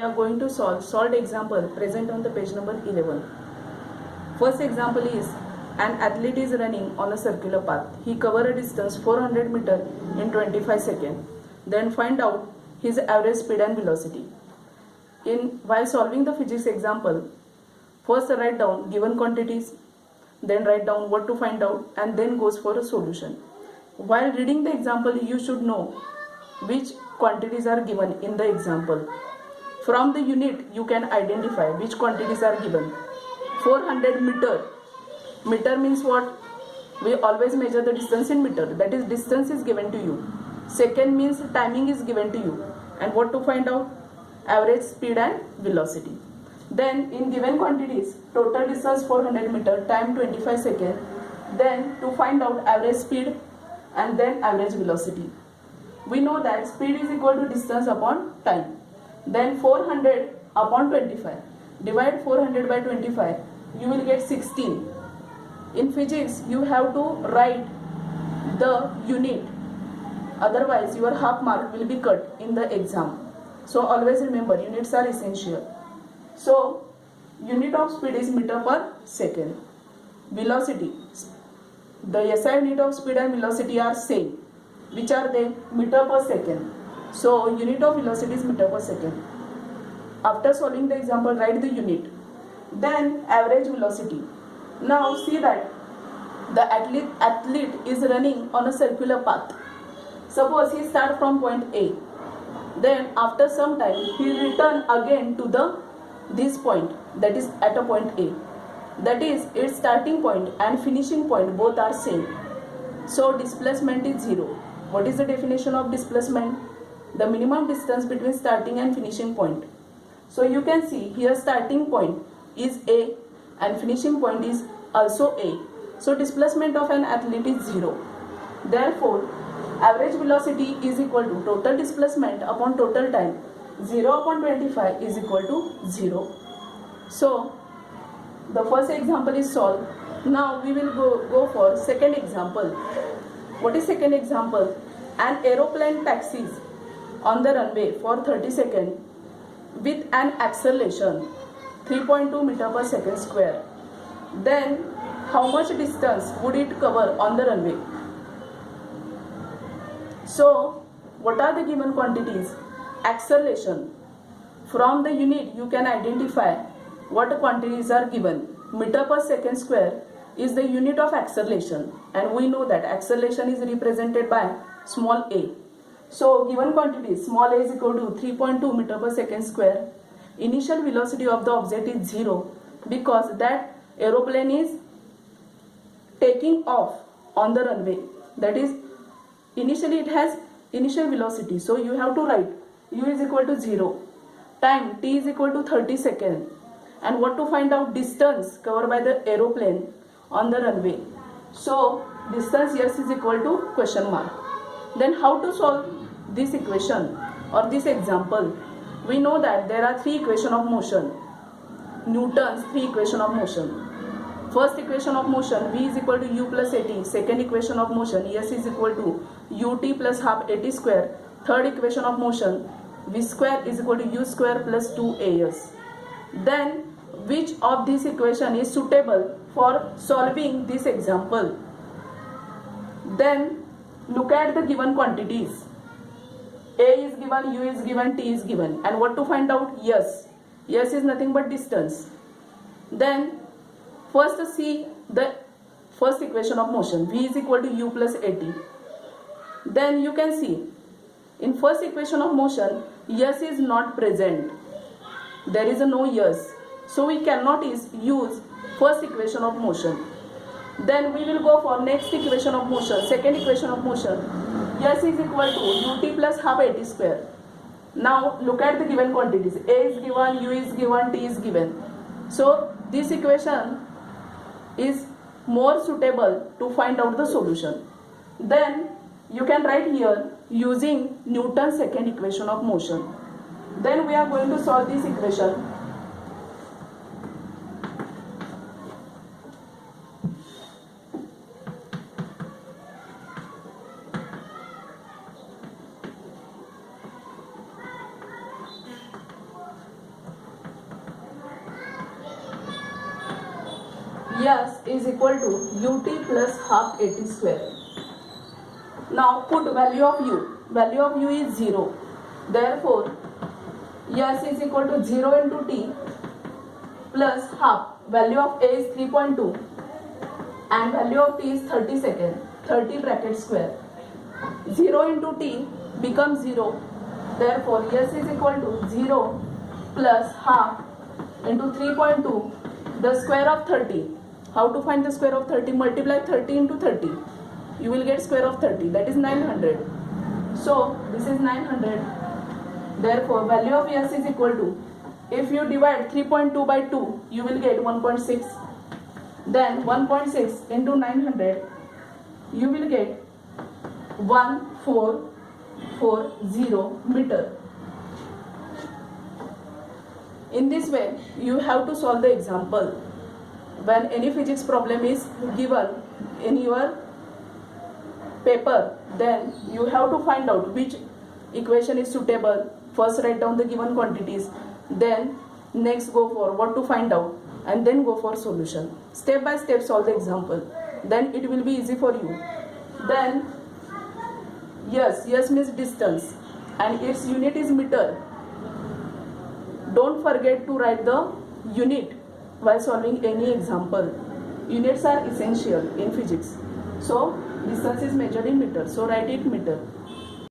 We are going to solved example present on the page number 11. First example is an athlete is running on a circular path. He covered a distance 400 meter in 25 seconds. Then find out his average speed and velocity. While solving the physics example, first write down given quantities, then write down what to find out, and then goes for a solution. While reading the example, you should know which quantities are given in the example. From the unit, you can identify which quantities are given. 400 meter. Meter means what? We always measure the distance in meter. That is, distance is given to you. Second means timing is given to you. And what to find out? Average speed and velocity. Then in given quantities, total distance 400 meter, time 25 seconds. Then to find out average speed and then average velocity. We know that speed is equal to distance upon time. Then 400 upon 25. Divide 400 by 25. You will get 16. In physics, you have to write the unit. Otherwise, your half mark will be cut in the exam. So always remember, units are essential. So, unit of speed is meter per second. Velocity. The SI unit of speed and velocity are same. Which are they? Meter per second. So, unit of velocity is meter per second. After solving the example, write the unit. Then, average velocity. Now, see that the athlete is running on a circular path. Suppose he starts from point A. Then, after some time, he return again to this point, that is at a point A. That is, its starting point and finishing point both are same. So, displacement is 0. What is the definition of displacement? The minimum distance between starting and finishing point. So, you can see here starting point is A and finishing point is also A. So, displacement of an athlete is 0. Therefore, average velocity is equal to total displacement upon total time. 0 upon 25 is equal to 0. So, the first example is solved. Now, we will go for second example. What is second example? An aeroplane taxis on the runway for 30 seconds with an acceleration 3.2 meter per second square. Then, how much distance would it cover on the runway? So, what are the given quantities? Acceleration. From the unit, you can identify what quantities are given. Meter per second square is the unit of acceleration, and we know that acceleration is represented by small a. So, given quantities, small a is equal to 3.2 meter per second square. Initial velocity of the object is 0 because that aeroplane is taking off on the runway. That is, initially it has initial velocity. So, you have to write u is equal to 0. Time t is equal to 30 seconds. And what to find out? Distance covered by the aeroplane on the runway. So, distance yes is equal to question mark. Then how to solve this equation or this example? We know that there are three equations of motion. Newton's three equations of motion. First equation of motion, v is equal to u plus at. Second equation of motion, s is equal to ut plus half at square. Third equation of motion, v square is equal to u square plus 2as. Then, which of this equation is suitable for solving this example? Then, look at the given quantities. A is given, u is given, t is given. And what to find out? Yes. Yes is nothing but distance. Then, first see the first equation of motion, v is equal to u plus at. Then you can see, in first equation of motion, s is not present. There is no s. So we cannot use first equation of motion. Then we will go for next equation of motion, second equation of motion. S is equal to ut plus half at square. Now look at the given quantities. A is given, u is given, t is given. So this equation is more suitable to find out the solution. Then you can write here using Newton's second equation of motion. Then we are going to solve this equation. S is equal to ut plus half at square. Now put value of u. Value of u is 0. Therefore, S is equal to 0 into t plus half. Value of a is 3.2 and value of t is 30 second. 30 bracket square. 0 into t becomes 0. Therefore, S is equal to 0 plus half into 3.2, the square of 30. How to find the square of 30? Multiply 30 into 30. You will get square of 30, that is 900. So, this is 900. Therefore, value of S is equal to, if you divide 3.2 by 2, you will get 1.6. Then 1.6 into 900, you will get 1440 meter. In this way, you have to solve the example. When any physics problem is given in your paper, then you have to find out which equation is suitable. First write down the given quantities, then next go for what to find out, and then go for solution. Step by step solve the example. Then it will be easy for you. Then yes means distance and its unit is meter. Don't forget to write the unit while solving any example. Units are essential in physics. So distance is measured in meter. So write it meter.